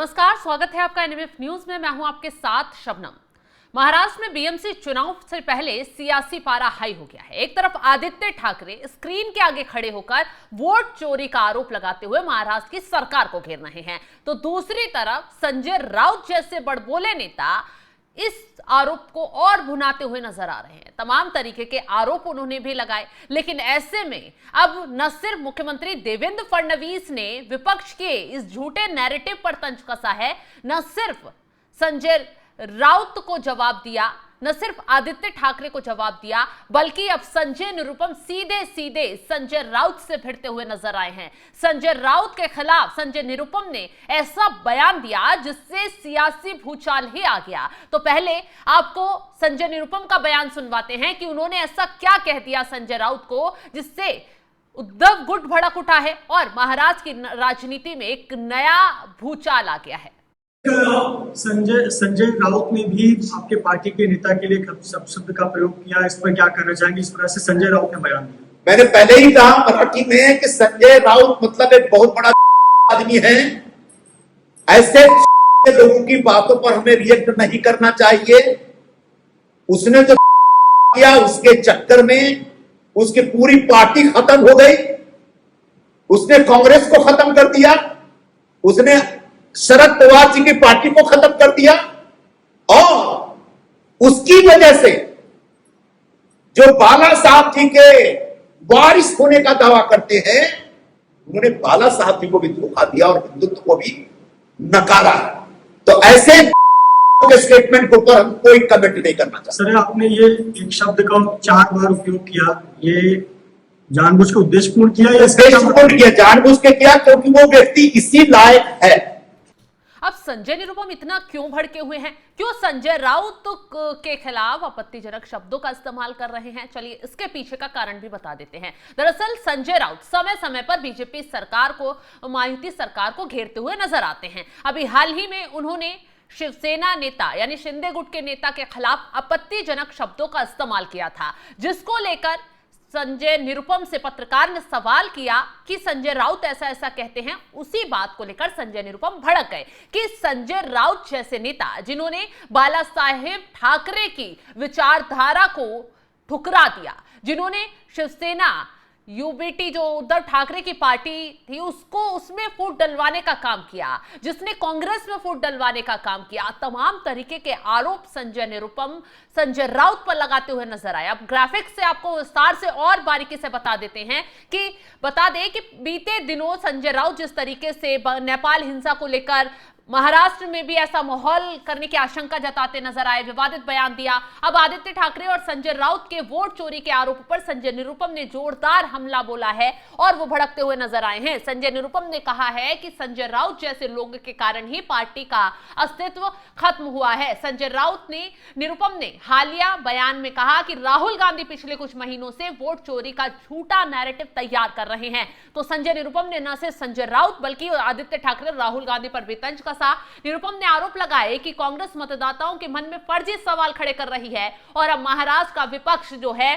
नमस्कार, स्वागत है आपका एनएमएफ न्यूज में। मैं हूं आपके साथ शबनम। महाराष्ट्र में बीएमसी चुनाव से पहले सियासी पारा हाई हो गया है। एक तरफ आदित्य ठाकरे स्क्रीन के आगे खड़े होकर वोट चोरी का आरोप लगाते हुए महाराष्ट्र की सरकार को घेर रहे हैं, तो दूसरी तरफ संजय राउत जैसे बड़बोले नेता इस आरोप को और भुनाते हुए नजर आ रहे हैं। तमाम तरीके के आरोप उन्होंने भी लगाए, लेकिन ऐसे में अब न सिर्फ मुख्यमंत्री देवेंद्र फडणवीस ने विपक्ष के इस झूठे नैरेटिव पर तंज कसा है, न सिर्फ संजय राउत को जवाब दिया, न सिर्फ आदित्य ठाकरे को जवाब दिया, बल्कि अब संजय निरुपम सीधे सीधे संजय राउत से भिड़ते हुए नजर आए हैं। संजय राउत के खिलाफ संजय निरुपम ने ऐसा बयान दिया जिससे सियासी भूचाल ही आ गया। तो पहले आपको संजय निरुपम का बयान सुनवाते हैं कि उन्होंने ऐसा क्या कह दिया संजय राउत को जिससे उद्धव गुट भड़क उठा है और महाराष्ट्र की राजनीति में एक नया भूचाल आ गया है। संजय राउत ने भी आपके पार्टी के नेता के लिए शब्द का प्रयोग किया, इस पर क्या करना चाहेंगे? इस तरह से संजय राउत ने बयान दिया। मैंने पहले ही कहा मराठी में कि संजय राउत मतलब एक बहुत बड़ा आदमी है। ऐसे लोगों की बातों पर हमें रिएक्ट नहीं करना चाहिए। उसने जो किया उसके चक्कर में उसकी पूरी पार्टी खत्म हो गई। उसने कांग्रेस को खत्म कर दिया, उसने शरद पवार जी की पार्टी को खत्म कर दिया और उसकी वजह से जो बाला साहब जी के वारिस होने का दावा करते हैं, उन्होंने बाला साहब जी को भी धोखा दिया और हिंदुत्व को भी नकारा। तो ऐसे स्टेटमेंट के ऊपर हम कोई कमेंट नहीं करना चाहते। सर, आपने ये एक शब्द का 4 बार उपयोग किया, ये जानबूझ के उद्देश्यपूर्ण किया या उद्देश्यपूर्ण किया? जानबूझ के किया क्योंकि वो व्यक्ति इसी लायक है। अब संजय निरुपम इतना क्यों भड़के हुए हैं? क्यों संजय राउत के खिलाफ आपत्तिजनक शब्दों का इस्तेमाल कर रहे हैं? चलिए इसके पीछे का कारण भी बता देते हैं। दरअसल संजय राउत समय समय पर बीजेपी सरकार को, मायावती सरकार को घेरते हुए नजर आते हैं। अभी हाल ही में उन्होंने शिवसेना नेता यानी शिंदे गुट के नेता के खिलाफ आपत्तिजनक शब्दों का इस्तेमाल किया था, जिसको लेकर संजय निरुपम से पत्रकार ने सवाल किया कि संजय राउत ऐसा ऐसा कहते हैं। उसी बात को लेकर संजय निरुपम भड़क गए कि संजय राउत जैसे नेता जिन्होंने बाला साहेब ठाकरे की विचारधारा को ठुकरा दिया, जिन्होंने शिवसेना यूबीटी जो उद्धव ठाकरे की पार्टी थी उसको उसमें फूट डलवाने का काम किया, जिसने कांग्रेस में फूट डलवाने का काम किया, तमाम तरीके के आरोप संजय निरुपम संजय राउत पर लगाते हुए नजर आए। अब ग्राफिक्स से आपको विस्तार से और बारीकी से बता देते हैं कि बता दें कि बीते दिनों संजय राउत जिस तरीके से नेपाल हिंसा को लेकर महाराष्ट्र में भी ऐसा माहौल करने की आशंका जताते नजर आए, विवादित बयान दिया। अब आदित्य ठाकरे और संजय राउत के वोट चोरी के आरोप पर संजय निरुपम ने जोरदार हमला बोला है और वो भड़कते हुए नजर आए हैं। संजय निरुपम ने कहा है कि संजय राउत जैसे लोगों के कारण ही पार्टी का अस्तित्व खत्म हुआ है। संजय राउत ने निरुपम ने हालिया बयान में कहा कि राहुल गांधी पिछले कुछ महीनों से वोट चोरी का झूठा नैरेटिव तैयार कर रहे हैं। तो संजय निरुपम ने न सिर्फ संजय राउत बल्कि आदित्य ठाकरे और राहुल गांधी पर भी तंज कसा। निरुपम ने आरोप लगाए कि कांग्रेस मतदाताओं के मन में फर्जी सवाल खड़े कर रही है और अब महाराष्ट्र का विपक्ष जो है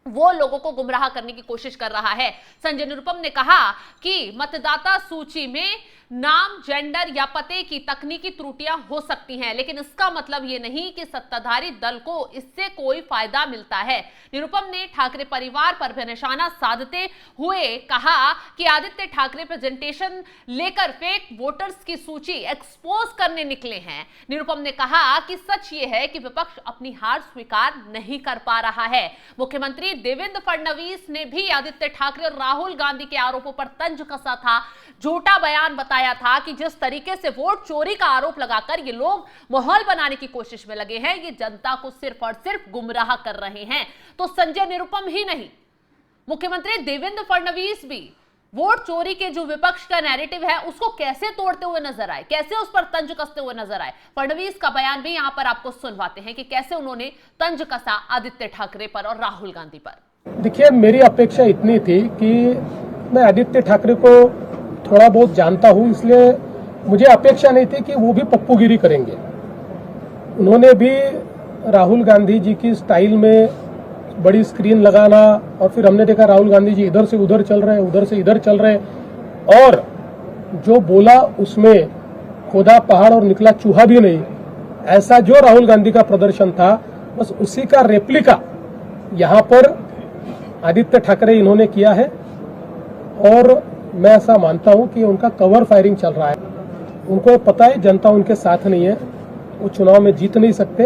वो लोगों को गुमराह करने की कोशिश कर रहा है। संजय निरुपम ने कहा कि मतदाता सूची में नाम, जेंडर या पते की तकनीकी त्रुटियां हो सकती हैं, लेकिन इसका मतलब यह नहीं कि सत्ताधारी दल को इससे कोई फायदा मिलता है। निरुपम ने ठाकरे परिवार पर भी निशाना साधते हुए कहा कि आदित्य ठाकरे प्रेजेंटेशन लेकर फेक वोटर्स की सूची एक्सपोज करने निकले हैं। निरुपम ने कहा कि सच ये है कि विपक्ष अपनी हार स्वीकार नहीं कर पा रहा है। मुख्यमंत्री देवेंद्र फडणवीस ने भी आदित्य ठाकरे और राहुल गांधी के आरोपों पर तंज कसा था, झूठा बयान बताया था कि जिस तरीके से वोट चोरी का आरोप लगाकर ये लोग माहौल बनाने की कोशिश में लगे हैं, ये जनता को सिर्फ और सिर्फ गुमराह कर रहे हैं। तो संजय निरुपम ही नहीं, मुख्यमंत्री देवेंद्र फडणवीस भी वोट चोरी के जो विपक्ष का नैरेटिव है उसको कैसे तोड़ते हुए नजर आए, कैसे उस पर तंज कसते हुए नजर आए। फडणवीस का बयान भी यहां पर आपको सुनवाते हैं कि कैसे उन्होंने तंज कसा आदित्य ठाकरे पर और राहुल गांधी पर। देखिए, मेरी अपेक्षा इतनी थी कि मैं आदित्य ठाकरे को थोड़ा बहुत जानता हूं, इसलिए मुझे अपेक्षा नहीं थी कि वो भी पप्पूगिरी करेंगे। उन्होंने भी राहुल गांधी जी की स्टाइल में बड़ी स्क्रीन लगाना और फिर हमने देखा राहुल गांधी जी इधर से उधर चल रहे हैं, उधर से इधर चल रहे हैं और जो बोला उसमें खोदा पहाड़ और निकला चूहा भी नहीं, ऐसा जो राहुल गांधी का प्रदर्शन था बस उसी का रेप्लिका यहाँ पर आदित्य ठाकरे इन्होंने किया है। और मैं ऐसा मानता हूं कि उनका कवर फायरिंग चल रहा है। उनको पता है जनता उनके साथ नहीं है, वो चुनाव में जीत नहीं सकते,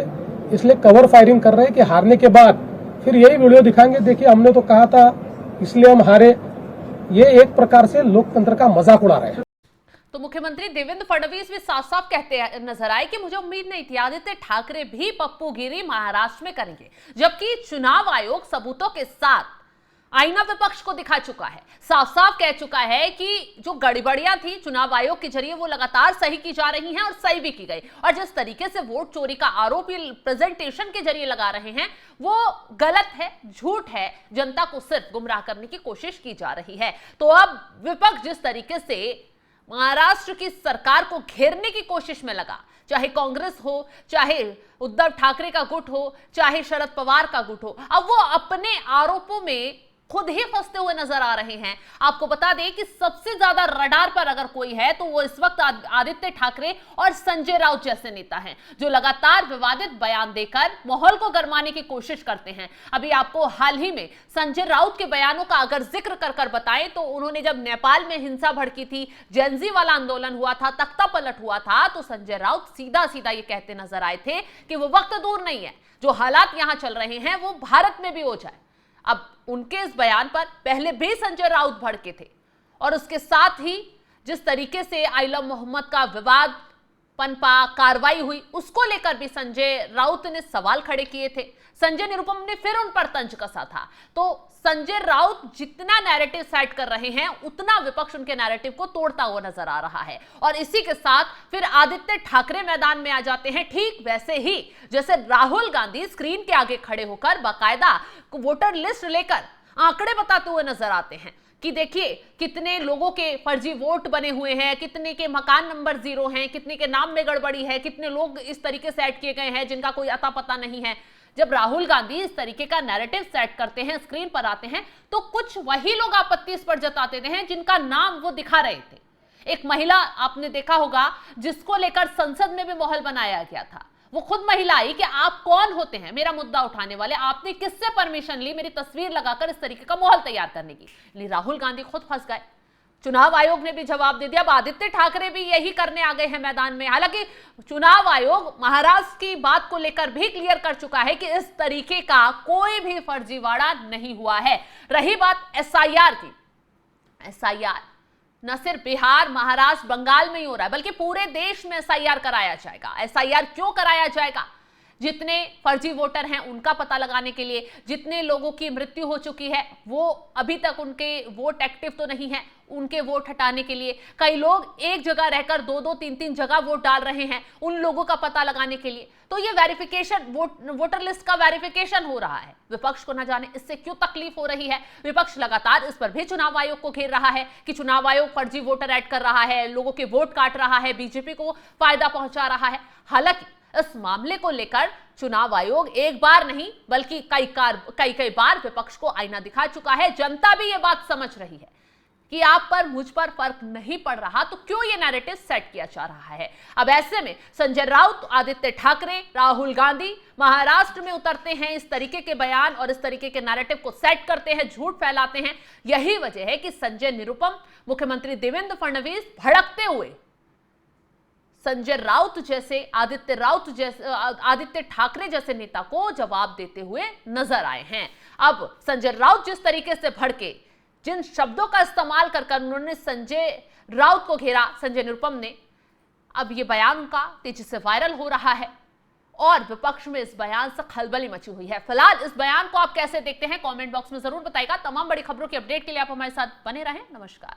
इसलिए कवर फायरिंग कर रहे हैं कि हारने के बाद फिर यही वीडियो दिखाएंगे, देखिए हमने तो कहा था इसलिए हम हारे। ये एक प्रकार से लोकतंत्र का मजाक उड़ा रहे हैं। तो मुख्यमंत्री देवेंद्र फडणवीस भी साफ साफ कहते नजर आए कि मुझे उम्मीद नहीं थी आदित्य ठाकरे भी पप्पूगिरी महाराष्ट्र में करेंगे, जबकि चुनाव आयोग सबूतों के साथ आईना विपक्ष को दिखा चुका है, साफ साफ कह चुका है कि जो गड़बड़ियां थी चुनाव आयोग के जरिए वो लगातार सही की जा रही हैं और सही भी की गई। और जिस तरीके से वोट चोरी का आरोप प्रेजेंटेशन के जरिए लगा रहे हैं वो गलत है, झूठ है, जनता को सिर्फ गुमराह करने की कोशिश की जा रही है। तो अब विपक्ष जिस तरीके से महाराष्ट्र की सरकार को घेरने की कोशिश में लगा, चाहे कांग्रेस हो, चाहे उद्धव ठाकरे का गुट हो, चाहे शरद पवार का गुट हो, अब वो अपने आरोपों में खुद ही फंसते हुए नजर आ रहे हैं। आपको बता दें कि सबसे ज्यादा रडार पर अगर कोई है तो वो इस वक्त आदित्य ठाकरे और संजय राउत जैसे नेता हैं, जो लगातार विवादित बयान देकर माहौल को गरमाने की कोशिश करते हैं। अभी आपको हाल ही में संजय राउत के बयानों का अगर जिक्र कर बताएं तो उन्होंने जब नेपाल में हिंसा भड़की थी, जेनजी वाला आंदोलन हुआ था, तख्ता पलट हुआ था, तो संजय राउत सीधा सीधा ये कहते नजर आए थे कि वो वक्त दूर नहीं है, जो हालात यहां चल रहे हैं वो भारत में भी हो जाए। अब उनके इस बयान पर पहले भी संजय राउत भड़के थे और उसके साथ ही जिस तरीके से आइलम मोहम्मद का विवाद पनपा, कार्रवाई हुई, उसको लेकर भी संजय राउत ने सवाल खड़े किए थे। संजय निरुपम ने फिर उन पर तंज कसा था। तो संजय राउत जितना नैरेटिव सेट कर रहे हैं उतना विपक्ष उनके नैरेटिव को तोड़ता हुआ नजर आ रहा है। और इसी के साथ फिर आदित्य ठाकरे मैदान में आ जाते हैं, ठीक वैसे ही जैसे राहुल गांधी स्क्रीन के आगे खड़े होकर बाकायदा वोटर लिस्ट लेकर आंकड़े बताते हुए नजर आते हैं कि देखिए कितने लोगों के फर्जी वोट बने हुए हैं, कितने के मकान नंबर 0 हैं, कितने के नाम में गड़बड़ी है, कितने लोग इस तरीके से ऐड किए गए हैं जिनका कोई अता पता नहीं है। जब राहुल गांधी इस तरीके का नैरेटिव सेट करते हैं, स्क्रीन पर आते हैं, तो कुछ वही लोग आपत्ति इस पर जताते हैं जिनका नाम वो दिखा रहे थे। एक महिला आपने देखा होगा जिसको लेकर संसद में भी माहौल बनाया गया था, वो खुद महिला आई कि आप कौन होते हैं मेरा मुद्दा उठाने वाले, आपने किससे परमिशन ली मेरी तस्वीर लगाकर इस तरीके का माहौल तैयार करने की। लेकिन राहुल गांधी खुद फंस गए, चुनाव आयोग ने भी जवाब दे दिया। अब आदित्य ठाकरे भी यही करने आ गए हैं मैदान में। हालांकि चुनाव आयोग महाराष्ट्र की बात को लेकर भी क्लियर कर चुका है कि इस तरीके का कोई भी फर्जीवाड़ा नहीं हुआ है। रही बात एसआईआर की, एसआईआर न सिर्फ बिहार, महाराष्ट्र, बंगाल में ही हो रहा है बल्कि पूरे देश में एसआईआर कराया जाएगा। एसआईआर क्यों कराया जाएगा? जितने फर्जी वोटर हैं उनका पता लगाने के लिए, जितने लोगों की मृत्यु हो चुकी है वो अभी तक उनके वोट एक्टिव तो नहीं है, उनके वोट हटाने के लिए, कई लोग एक जगह रहकर 2-2, 3-3 जगह वोट डाल रहे हैं, उन लोगों का पता लगाने के लिए। तो ये वेरिफिकेशन, वोटर लिस्ट का वेरिफिकेशन हो रहा है। विपक्ष को न जाने इससे क्यों तकलीफ हो रही है। विपक्ष लगातार इस पर भी चुनाव आयोग को घेर रहा है कि चुनाव आयोग फर्जी वोटर ऐड कर रहा है, लोगों के वोट काट रहा है, बीजेपी को फायदा पहुंचा रहा है। हालांकि इस मामले को लेकर चुनाव आयोग एक बार नहीं बल्कि कई बार विपक्ष को आईना दिखा चुका है। जनता भी ये बात समझ रही है कि आप पर, मुझ पर फर्क नहीं पड़ रहा, तो क्यों ये नैरेटिव सेट किया जा रहा है। अब ऐसे में संजय राउत, आदित्य ठाकरे, राहुल गांधी महाराष्ट्र में उतरते हैं, इस तरीके के बयान और इस तरीके के नैरेटिव को सेट करते हैं, झूठ फैलाते हैं। यही वजह है कि संजय निरुपम, मुख्यमंत्री देवेंद्र फडणवीस भड़कते हुए संजय राउत जैसे, आदित्य ठाकरे जैसे नेता को जवाब देते हुए नजर आए हैं। अब संजय राउत जिस तरीके से भड़के, जिन शब्दों का इस्तेमाल कर उन्होंने संजय राउत को घेरा, संजय निरुपम ने, अब ये बयान उनका तेजी से वायरल हो रहा है और विपक्ष में इस बयान से खलबली मची हुई है। फिलहाल इस बयान को आप कैसे देखते हैं कमेंट बॉक्स में जरूर बताइएगा। तमाम बड़ी खबरों की अपडेट के लिए आप हमारे साथ बने रहें। नमस्कार।